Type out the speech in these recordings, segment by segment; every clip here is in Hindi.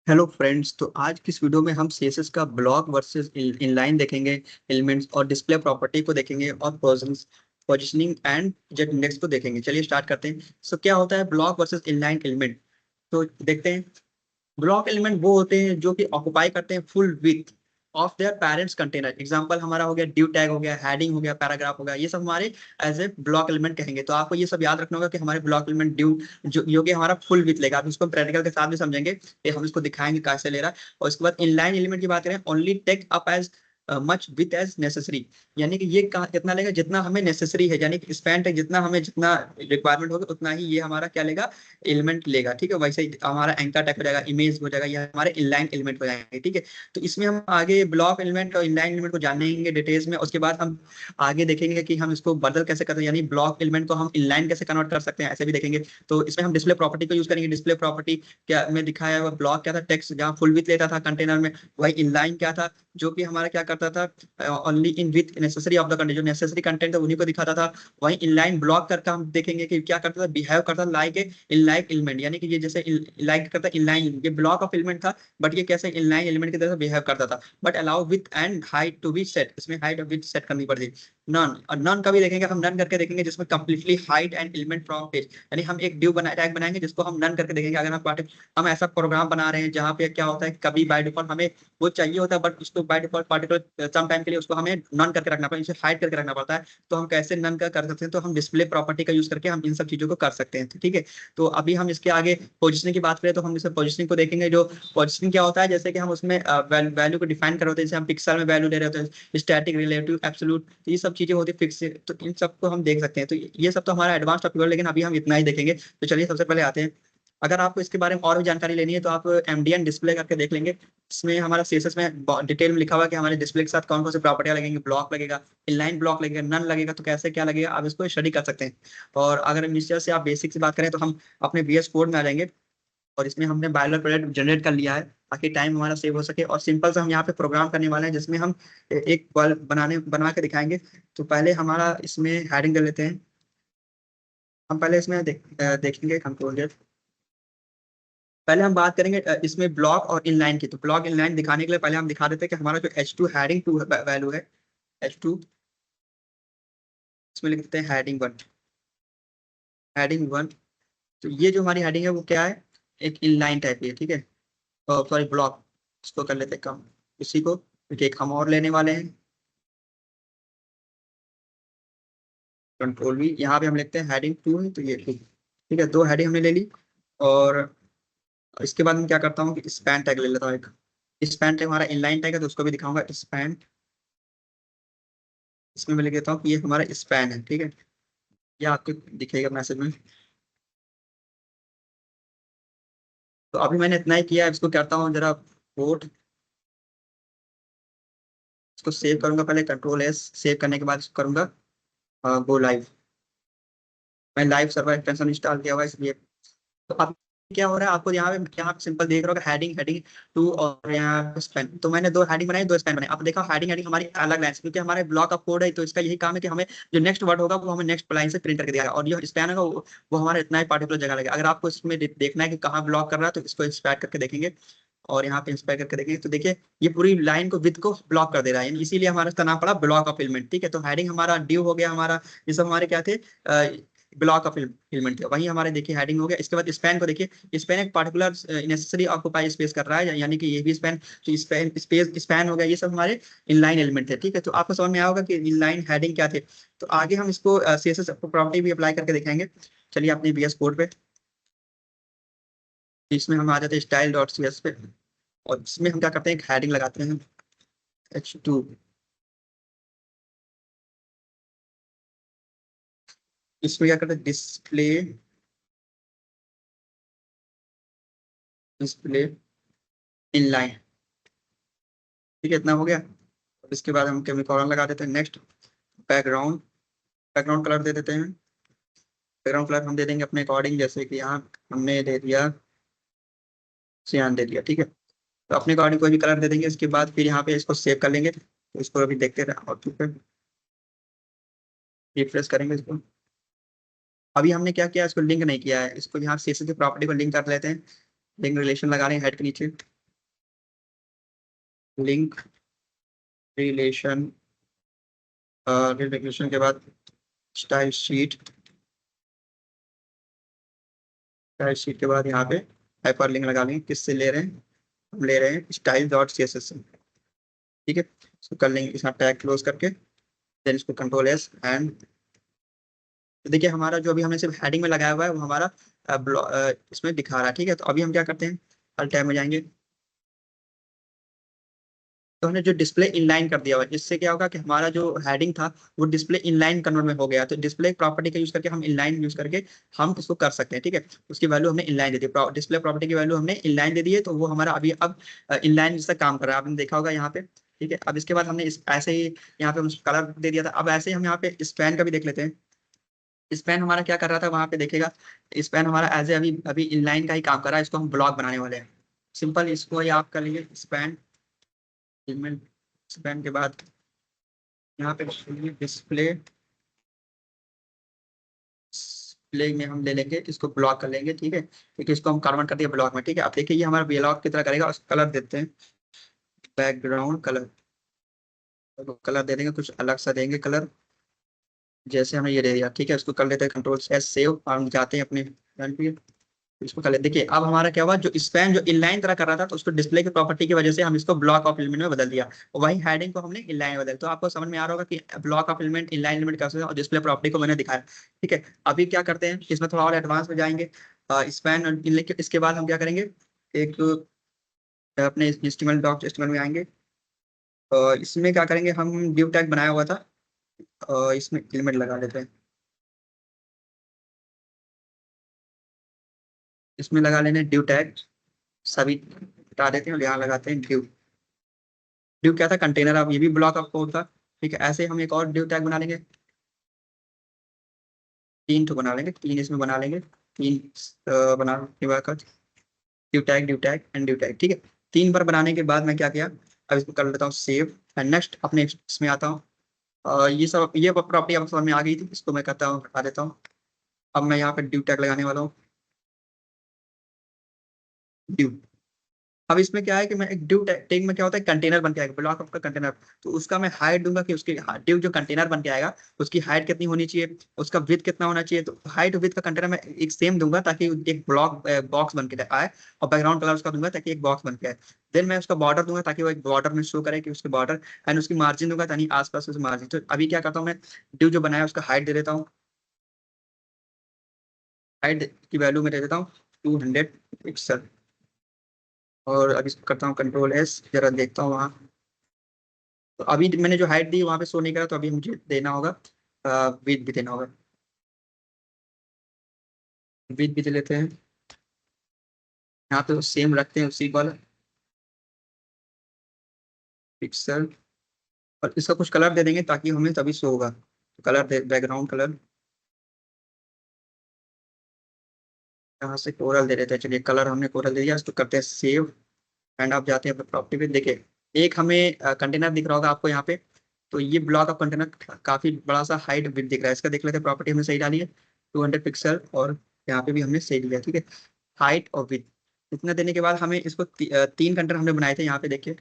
Hello friends. तो आज की इस वीडियो में हम सीएसएस का ब्लॉक वर्सेस इनलाइन देखेंगे, एलिमेंट्स और डिस्प्ले प्रॉपर्टी को देखेंगे और पोजिशनिंग एंड जेट इंडेक्स को देखेंगे। चलिए स्टार्ट करते हैं। क्या होता है ब्लॉक वर्सेस इनलाइन एलिमेंट? तो देखते हैं। ब्लॉक एलिमेंट वो होते हैं जो कि ऑक्युपाई करते हैं full width of their parents container. Example हमारा हो गया ड्यू टैग, हो गया हेडिंग, हो गया पैराग्राफ, हो गया। ये सब हमारे एज ए ब्लॉक एलिमेंट कहेंगे। तो आपको ये सब याद रखना होगा कि हमारे ब्लॉक एलिमेंट ड्यू जो कि हमारा फुल विथ लेगा। आप इसको प्रैक्टिकल के साथ भी समझेंगे, ये हम इसको दिखाएंगे कैसे ले रहा है। और इसके बाद इनलाइन एलिमेंट की बात करें, only take up as much width as necessary, यानी कि ये कितना लेगा जितना हमें नेसेसरी है, यानी कि स्पैन टैग जितना हमें जितना रिक्वायरमेंट होगा उतना ही ये हमारा क्या लेगा, एलिमेंट लेगा। ठीक है, वैसे ही हमारा एंकर टैग हो जाएगा, इमेज हो जाएगा, ये हमारे इनलाइन एलिमेंट हो जाएंगे। ठीक है, तो इसमें हम आगे ब्लॉक एलिमेंट और इनलाइन एलिमेंट को जानेंगे डिटेल्स में। उसके बाद हम आगे देखेंगे कि हम इसको बदल कैसे करते हैं, यानी ब्लॉक एलिमेंट को हम इनलाइन कैसे कन्वर्ट कर सकते हैं, ऐसे भी देखेंगे। तो इसमें हम डिस्प्ले प्रॉपर्टी को यूज करेंगे। डिस्प्ले प्रॉपर्टी क्या में दिखाया हुआ ब्लॉक क्या था, टेक्स्ट जहाँ फुल विथ लेता था कंटेनर में, वही इनलाइन क्या था, जो कि हमारा क्या करता था, only in with necessary of the content, जो नेसेसरी कंटेंट था उन्हीं को दिखाता था। वही इनलाइन ब्लॉक करके हम देखेंगे कि क्या करता था, बिहेव करता था लाइक ए इनलाइन एलिमेंट, यानी कि ये जैसे लाइक करता है इनलाइन, ये ब्लॉक ऑफ एलिमेंट था बट ये कैसे इनलाइन एलिमेंट की तरह बिहेव करता था। But allow width and height to be set, इसमें हाइट और विथ सेट करनी पड़ती। नन, और नन का भी देखेंगे, हम नन करके देखेंगे जिसमें completely height and element from page, यानी हम एक ड्यू बना टैग बनाएंगे जिसको हम नन करके देखेंगे। अगर हम ऐसा प्रोग्राम बना रहे हैं जहाँ पे क्या होता है, कभी बाय डिफॉल्ट हमें वो चाहिए होता है बट उसको by default particular some time के लिए उसको हमें नन करके रखना पड़ता है, इसे हाइड करके रखना पड़ता है। तो हम कैसे नन का कर सकते हैं, तो हम डिस्प्ले प्रॉपर्टी का यूज करके हम इन सब चीजों को कर सकते हैं। ठीक है, तो अभी हम इसके आगे पोजिशनिंग की बात करें तो हम इसे पोजिशनिंग को देखेंगे। जो पोजिशनिंग क्या होता है, जैसे कि हम उसमें वैल्यू को डिफाइन कर होते हैं, जैसे हम पिक्सल में वैल्यू ले रहे होते हैं, स्टैटिक, रिलेटिव, एब्सोल्यूट, ये सब चीजें होती है फिक्स। तो इन सबको हम देख सकते हैं। तो ये सब तो हमारा एडवांस टॉपिक है, लेकिन अभी हम इतना ही देखेंगे। तो चलिए सबसे पहले आते हैं। अगर आपको इसके बारे में और भी जानकारी लेनी है तो आप एमडीएन डिस्प्ले करके देख लेंगे। इसमें हमारा सीएसएस में डिटेल में लिखा हुआ है कि हमारे डिस्प्ले के साथ कौन कौन सी प्रॉपर्टियां लगेंगी, ब्लॉक लगेगा, इनलाइन ब्लॉक लगेगा, नन लगेगा, तो कैसे क्या लगेगा आप इसको स्टडी कर सकते हैं। और अगर निश्चय से आप बेसिक से बात करें तो हम अपने बीएस कोड में आ जाएंगे और इसमें हमने बायलर प्रोडक्ट जनरेट कर लिया है ताकि टाइम हमारा सेव हो सके। और सिंपल से हम यहाँ पे प्रोग्राम करने वाले हैं जिसमें हम एक बल्ब बना के दिखाएंगे। तो पहले हमारा इसमें हेडिंग कर लेते हैं। हम पहले इसमें देखेंगे कंट्रोल। पहले हम बात करेंगे इसमें ब्लॉक और इनलाइन की। तो ब्लॉक इनलाइन दिखाने के लिए पहले हम दिखा देते हैं कि हमारा जो H2 हेडिंग टू वैल्यू है, H2, इसमें लिख देते हैं हेडिंग 1, हेडिंग 1। तो ये जो हमारी हेडिंग है वो क्या है, एक इनलाइन टाइप की है। ठीक है, सॉरी ब्लॉक, इसको कर लेते हैं कम, इसी को एक हम और लेने वाले हैं, कंट्रोल भी। यहाँ पे हम लिखते हैं हेडिंग 2 है तो ये ठीक। ठीक है, दो हेडिंग हमने ले ली। और इसके बाद मैं क्या करता हूँ कि स्पैन टैग ले लेता हूँ एक। स्पैन टैग हमारा इनलाइन टैग है तो उसको भी दिखाऊंगा, स्पैन। इसमें मैं लिख देता हूँ कि ये हमारा स्पैन है। ठीक है, ये आपको दिखेगा मैसेज में। तो अभी मैंने इतना ही किया है, इसको करता हूँ जरा कोड, इसको सेव करूंगा। पहले कंट्रोल S, सेव करने के बाद इसको करूंगा गो लाइव। मैं लाइव सर्वर एक्सटेंशन इंस्टॉल किया हुआ है इसलिए। तो अब क्या हो रहा है, आपको यहाँ पे सिंपल देख रहे हो हेडिंग हेडिंग 2 और यहाँ पे स्पैन। तो मैंने दो हेडिंग बनाई, दो स्पैन बनाए। अब देखा हेडिंग हेडिंग हमारी अलग लाइन से, क्योंकि हमारे ब्लॉक ऑफ कोड है तो इसका यही काम है कि हमें जो नेक्स्ट वर्ड होगा वो हमें नेक्स्ट लाइन से प्रिंट करके दिया, और जो स्पैन होगा वो हमारा इतना ही पार्टिकुलर जगह लगेगा। अगर आपको इसमें देखना है कि कहाँ ब्लॉक कर रहा है तो इसको इंस्पेक्ट करके देखेंगे, और यहाँ पे इंस्पेक्ट करके देखेंगे तो देखिए ये पूरी लाइन को विद को ब्लॉक कर दे रहा है, इसीलिए हमारा इसका नाम पड़ा ब्लॉक ऑफ एलिमेंट। ठीक है, तो हेडिंग हमारा ड्यू हो गया हमारा, ये सब हमारे क्या थे, ब्लॉक ऑफ एलिमेंट थे। वही हमारे देखिए हेडिंग हो गया। इसके बाद स्पैन को देखिए, स्पैन एक पार्टिकुलर नेसेसरी ऑक्युपाई स्पेस कर रहा है, यानी कि ये भी स्पैन, तो स्पैन स्पेस स्पैन हो गया। ये सब हमारे इनलाइन एलिमेंट थे। ठीक है, तो आपको समझ में आया होगा कि इनलाइन हेडिंग क्या थे। तो आगे हम इसको सीएसएस प्रॉपर्टी भी अप्लाई करके दिखाएंगे। चलिए अपने बीएस कोड पे, इसमें हम आ जाते हैं स्टाइल डॉट सीएस पे, और इसमें हम क्या करते हैं, एक हेडिंग लगाते हैं H2। इसमें क्या करते हैं, डिस्प्ले, डिस्प्ले इनलाइन। ठीक है, इतना हो गया। और इसके बाद हम सेमीकोलन लगा देते हैं। नेक्स्ट, बैकग्राउंड, बैकग्राउंड कलर दे देते हैं। बैकग्राउंड कलर हम दे देंगे अपने अकॉर्डिंग, जैसे कि यहाँ हमने दे दिया सियान दे दिया। ठीक है, तो अपने अकॉर्डिंग कोई भी कलर दे देंगे। इसके बाद फिर यहाँ पे इसको सेव कर लेंगे। तो इसको अभी देखते रहे आउटपुट पे, रिफ्रेश करेंगे इसको। अभी हमने क्या किया, इसको लिंक नहीं किया है, इसको यहाँ CSS की प्रॉपर्टी को लिंक कर लेते हैं। लिंक रिलेशन लगा रहे हैं हेड के नीचे। लिंक रिलेशन, रिलेशन के बाद स्टाइल शीट, स्टाइल शीट के बाद यहाँ पे हाइपर लिंक लगा लेंगे। किससे ले रहे हैं? हम ले रहे हैं style dot C S S से। ठीक है, इसको कर लेंगे इसका टैग क्लोज करके, देन इसको कंट्रोल एस एंड, तो देखिए हमारा जो अभी हमने सिर्फ हेडिंग में लगाया हुआ है वो हमारा इसमें दिखा रहा है। ठीक है, तो अभी हम क्या करते हैं, हर टैब में जाएंगे, तो हमने जो डिस्प्ले इनलाइन कर दिया हुआ है, इससे क्या होगा कि हमारा जो हेडिंग था वो डिस्प्ले इनलाइन कन्वर्ट में हो गया। तो डिस्प्ले प्रॉपर्टी का यूज करके हम इनलाइन यूज करके हम इसको कर सकते हैं। ठीक है, उसकी वैल्यू हमने इनलाइन दे दी, डिस्प्ले प्रॉपर्टी की वैल्यू हमने इनलाइन दे दी है, तो वो हमारा अभी अब इनलाइन जैसा काम कर रहा है, आपने देखा होगा यहाँ पे। ठीक है, अब इसके बाद हमने इस ऐसे ही यहाँ पे कलर दे दिया था। अब ऐसे ही हम यहाँ पे स्पैन का भी देख लेते हैं। स्पैन हमारा क्या कर रहा था वहां पे देखेगा, स्पैन हमारा एज ए अभी अभी इनलाइन का ही काम कर रहा है, इसको हम ब्लॉक बनाने वाले हैं। सिंपल इसको ही आप कर लेंगे स्पैन एलिमेंट, स्पैन के बाद यहाँ पे डिस्प्ले, डिस्प्ले में हम ले लेंगे, इसको ब्लॉक कर लेंगे। ठीक है, क्योंकि इसको हम कन्वर्ट कर दिया ब्लॉक में। ठीक है, अब देखिए ये हमारा ब्लॉक की तरह करेगा, और कलर देते हैं बैकग्राउंड कलर, कलर दे देंगे कुछ अलग सा देंगे कलर, जैसे हमने ये दे दिया। ठीक है, इसको कर लेते हैं कंट्रोल एस सेव, और हम जाते हैं अपने run पे, इसको कर लेते। देखिए अब हमारा क्या हुआ, जो स्पैन जो इनलाइन तरह कर रहा था, तो उसको डिस्प्ले की प्रॉपर्टी की वजह से हम इसको ब्लॉक ऑफ एलिमेंट में बदल दिया, और वही हेडिंग को हमने इनलाइन में बदल। तो आपको समझ में आ रहा होगा कि block of element inline element कैसे, और डिस्प्ले प्रॉपर्टी को मैंने दिखाया। ठीक है, अभी क्या करते हैं, इसमें थोड़ा और एडवांस में जाएंगे। स्पैन और इसके बाद हम क्या करेंगे, एक अपने एचटीएमएल डॉट एचटीएमएल में आएंगे, इसमें क्या करेंगे, हम डिव टैग बनाया हुआ था, इसमें एलिमेंट लगा लेते हैं, इसमें लगा लेने ड्यू टैग, सभी हटा देते हैं और यहाँ लगाते हैं ड्यू। ड्यू क्या था, कंटेनर, अब ये भी ब्लॉक ऑफ कोड था। ठीक है, ऐसे हम एक और ड्यू टैग बना लेंगे, 3 बना लेंगे, 3 इसमें बना लेंगे, 3 बनाने के बाद due tag and due tag. ठीक है, 3 बार बनाने के बाद मैं क्या किया, अब इसको कर लेता हूँ सेव एंड नेक्स्ट, अपने इसमें आता हूँ। ये सब ये प्रॉपर्टी अब समझ में आ गई थी, इसको मैं करता हूँ हटा देता हूँ। अब मैं यहाँ पे ड्यू टैग लगाने वाला हूँ, ड्यू। अब इसमें क्या है कि मैं एक ड्यू टैग में क्या होता है, कंटेनर बन के आएगा, ब्लॉक ऑफ का कंटेनर, तो उसका मैं हाइट दूंगा कि उसकी ड्यू जो कंटेनर बन के आएगा उसकी हाइट कितनी होनी चाहिए, उसका विड्थ कितना होना चाहिए। तो हाइट और विड्थ का कंटेनर मैं एक सेम दूंगा ताकि एक ब्लॉक बॉक्स बन के आए, और बैकग्राउंड कलर उसका दूंगा ताकि एक बॉक्स बन के आए। देन मैं उसका बॉर्डर दूंगा ताकि वो एक बॉर्डर में शो करे कि उसके बॉर्डर, एंड उसकी मार्जिन दूंगा ताकि आसपास उस मार्जिन। तो अभी क्या करता हूँ, मैं ड्यू जो बनाया उसका हाइट दे देता हूँ, हाइट की वैल्यू में दे देता हूँ 200 पिक्सल, और अभी इसको करता हूँ कंट्रोल एस, जरा देखता हूँ वहाँ। तो अभी मैंने जो हाइट दी वहां पे शो नहीं करा, तो अभी मुझे देना होगा, विड्थ भी देना होगा, विड्थ भी दे लेते हैं। यहाँ पे सेम रखते हैं उसी वाला पिक्सल, और इसका कुछ कलर दे देंगे ताकि हमें तभी शो होगा। तो कलर दे, बैकग्राउंड कलर, यहाँ से कोरल दे देते हैं। चलिए कलर हमने कोरल दे दिया, इसको करते हैं सेव एंड आप जाते हैं अपने प्रॉपर्टी पे। देखिए एक हमें कंटेनर दिख रहा होगा आपको यहाँ पे, तो ये ब्लॉक ऑफ कंटेनर काफी बड़ा सा हाइट विड्थ दिख रहा है, इसका देख लेते हैं, प्रॉपर्टी हमने सही डाली है 200 पिक्सल, और यहाँ पे भी हमने सही दिया। ठीक है, हाइट और विड्थ इतना देने के बाद हमें इसको 3 कंटेनर हमने बनाए थे, यहाँ पे देखिए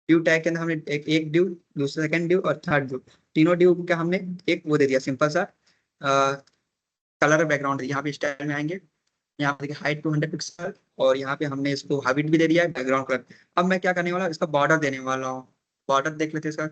ड्यू टैग के अंदर हमने एक ड्यू, दूसरा सेकंड ड्यू और थर्ड ड्यू, तीनों ड्यू का हमने एक वो दे दिया सिंपल सा कलर बैकग्राउंड। यहाँ पे स्टाइल में आएंगे, यहाँ पे देखिए हाइट 200 पिक्सल, और यहाँ पे हमने इसको हाइट भी दे दिया है, बैकग्राउंड कलर। अब मैं क्या करने वाला हूँ, इसका बॉर्डर देने वाला हूँ। बॉर्डर देख लेते हैं, इसका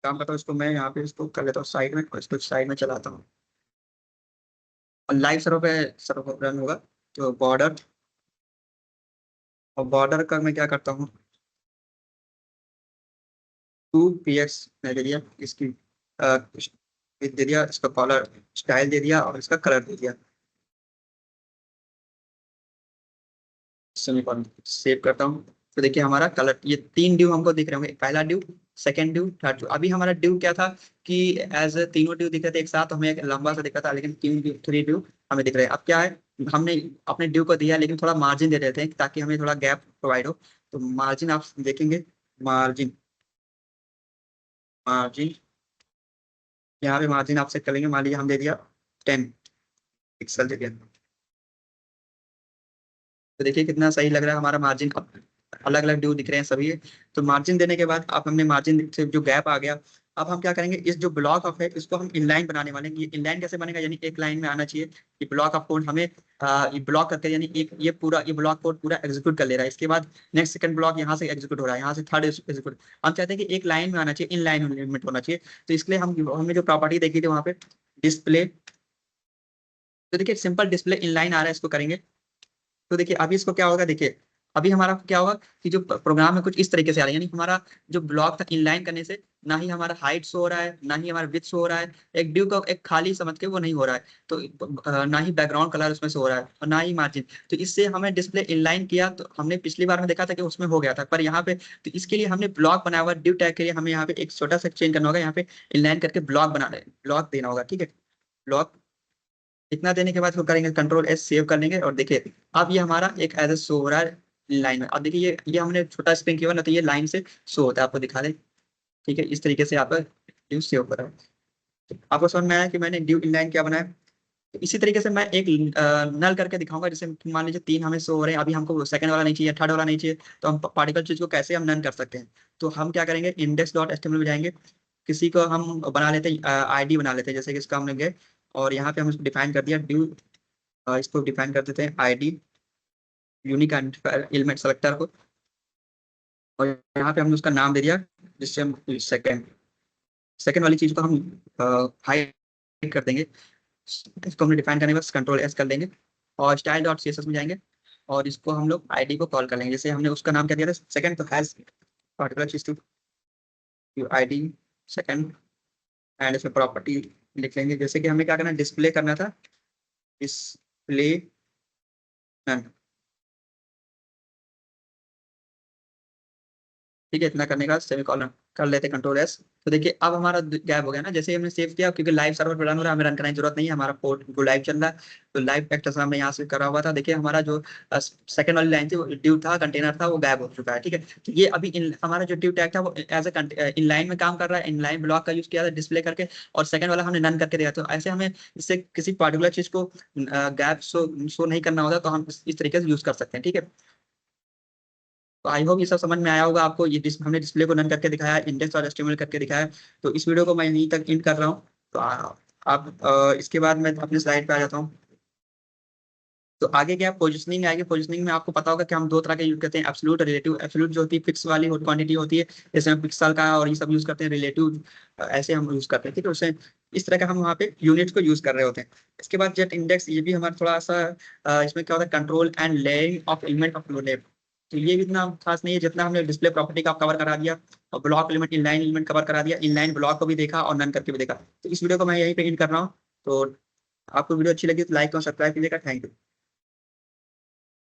काम करता हूँ, इसको मैं यहाँ पे इसको कर लेता हूँ साइड में, और इसको साइड में चलाता हूँ, और लाइव सर्वर पे सर्वर रन होगा। तो बॉर्डर, और बॉर्डर का मैं क्या करता हूँ, 2 px मैं दे दिया, इसकी width दे दिया, इसका कॉलर स्टाइल दे दिया, और इसका कलर दे दिया। सेमीकोलन सेव करता हूँ, तो देखिए हमारा कलर, ये 3 ड्यू हमको दिख रहे होंगे, पहला due, second due, third due. अभी हमारा ड्यू क्या था कि एज तीनों ड्यू दिख रहे थे एक साथ, हमें एक लंबा सा दिख रहा था, लेकिन 3 ड्यू हमें दिख रहे हैं। अब क्या है, हमने अपने ड्यू को दिया लेकिन थोड़ा मार्जिन दे रहे थे ताकि हमें थोड़ा गैप प्रोवाइड हो। तो मार्जिन आप देखेंगे, मार्जिन, मार्जिन, यहाँ पे मार्जिन आप सेट कर लेंगे, मान लीजिए हम दे दिया 10 पिक्सल दे दिया, तो देखिए कितना सही लग रहा है हमारा मार्जिन। अलग अलग ड्यू दिख रहे हैं सभी। तो मार्जिन देने के बाद अब हमने मार्जिन से जो गैप आ गया, अब हम क्या करेंगे, इस जो ब्लॉक ऑफ है इसको हम इनलाइन बनाने वाले हैं। ये इनलाइन कैसे बनेगा, यानी एक लाइन में आना चाहिए। ये ब्लॉक ऑफ कोड हमें ये ब्लॉक करके, यानी एक ये ब्लॉक कोड पूरा एग्जीक्यूट कर ले रहा है। इसके बाद नेक्स्ट सेकंड ब्लॉक यहाँ से एग्जीक्यूट हो रहा है, यहाँ से थर्ड एग्जीक्यूट। हम चाहते हैं कि एक लाइन में आना चाहिए, इन लाइन एलिमेंट होना चाहिए। तो इसके लिए हम हमने जो प्रॉपर्टी देखी थी वहाँ पे डिस्प्ले, तो देखिए सिंपल डिस्प्ले इनलाइन आ रहा है, इसको करेंगे। तो देखिए अभी इसको क्या होगा, देखिए अभी हमारा क्या होगा कि जो प्रोग्राम है कुछ इस तरीके से आ रहा है, यानी हमारा जो ब्लॉक था इनलाइन करने से ना ही हमारा हाइट शो हो रहा है, ना ही हमारा विड्थ शो हो रहा है, एक ड्यू का एक खाली समझ के वो नहीं हो रहा है। तो ना ही बैकग्राउंड कलर उसमें शो हो रहा है और ना ही मार्जिन। तो इससे हमें डिस्प्ले इनलाइन किया, तो हमने पिछली बार में देखा था कि उसमें हो गया था, पर यहाँ पे तो इसके लिए हमने ब्लॉक बनाया हुआ ड्यू टैग के लिए हमें यहाँ पे एक छोटा सा चेंज करना होगा, यहाँ पे इनलाइन करके ब्लॉक देना होगा, ठीक है। ब्लॉक इतना देने के बाद वो करेंगे कंट्रोल एस सेव कर लेंगे, और देखिए अब ये हमारा एक एज शो हो रहा है लाइन में। अब देखिए ये हमने छोटा स्प्रिंग किया हुआ ना, तो ये लाइन से शो होता है, आपको दिखा दें। ठीक है, इस तरीके से आप ड्यू सेव करा है। आपको समझ में आया कि मैंने ड्यू इनलाइन क्या बनाया। तो इसी तरीके से मैं एक नल करके दिखाऊंगा, जैसे मान लीजिए 3 हमें शो हो रहे हैं, अभी हमको सेकंड वाला नहीं चाहिए, थर्ड वाला नहीं चाहिए, तो हम पार्टिकल चीज को कैसे हम नन कर सकते हैं। तो हम क्या करेंगे, इंडेक्स डॉट एचटीएमएल में जाएंगे, किसी को हम बना लेते हैं आईडी बना लेते हैं, जैसे कि इसका हमने गए और यहाँ पे हम इसको डिफाइन कर दिया ड्यू, इसको डिफाइन कर देते हैं ID, unique identifier element selector को, और यहाँ पे हमने उसका नाम दे दिया, जिससे हम सेकंड सेकंड वाली चीज को हम हाइड कर देंगे। इसको हमने डिफाइन करने के बाद कंट्रोल एस कर देंगे और स्टाइल डॉट सीएसएस में जाएंगे और इसको हम लोग आईडी को कॉल कर लेंगे, जैसे हमने उसका नाम क्या दिया था सेकंड, तो हैज पर्टिकुलर चीज टू आईडी सेकंड, एंड इसमें प्रॉपर्टी लिख लेंगे, जैसे कि हमें क्या करना, डिस्प्ले करना था, डिस्प्ले नन। ठीक है, इतना करने का सेमीकोलन कर लेते कंट्रोल एस। तो देखिए अब हमारा गैप हो गया ना, जैसे ही हमने सेव किया, क्योंकि लाइव सर्वर पर रन हो रहा है, हमें रन करने की जरूरत नहीं है, हमारा पोर्ट जो लाइव चल रहा है। तो लाइव एक्टर्स हमने यहाँ से करा हुआ था, देखिए हमारा जो सेकंड वाली लाइन थी वो ड्यू था, कंटेनर था, वो गायब हो चुका है। ठीक है, तो ये अभी हमारा जो ड्यू टैग था वो एज ए इन लाइन में काम कर रहा है, इन लाइन ब्लॉक का यूज किया था डिस्प्ले करके, और सेकंड वाला हमने नन करके दिया। तो ऐसे हमें इससे किसी पर्टिकुलर चीज को गैप शो नहीं करना होता, तो हम इस तरीके से यूज कर सकते हैं। ठीक है, तो आई होप ये सब समझ में आया होगा आपको। ये हमने डिस्प्ले को रन करके दिखाया, इंडेक्स और एचटीएमएल करके दिखाया। तो इस वीडियो को मैं यहीं तक एंड कर रहा हूँ। तो आप इसके बाद मैं अपने स्लाइड पे आ जाता हूँ। तो आगे क्या पोजिशनिंग आएगी, पोजिशनिंग में आपको पता होगा कि हम दो तरह के यूज करते हैं, एब्सोल्यूट और रिलेटिव। एब्सोल्यूट जो होती है फिक्स वाली क्वांटिटी होती है, जैसे हम पिक्सल का और ये सब यूज करते हैं। रिलेटिव ऐसे हम यूज करते हैं, ठीक है, उसे इस तरह का हम वहाँ पे यूनिट्स को यूज कर रहे होते हैं। इसके बाद जेट इंडेक्स, ये भी हमारा थोड़ा सा इसमें क्या होता है, control and layering of element of lab. तो ये भी इतना खास नहीं है, जितना हमने डिस्प्ले प्रॉपर्टी का कवर करा दिया और block element inline element cover करा दिया, इनलाइन ब्लॉक को भी देखा और नन करके भी देखा। तो इस वीडियो को मैं यहीं पे एंड कर रहा हूँ। तो आपको वीडियो अच्छी लगी तो लाइक और सब्सक्राइब कीजिएगा। Thank you.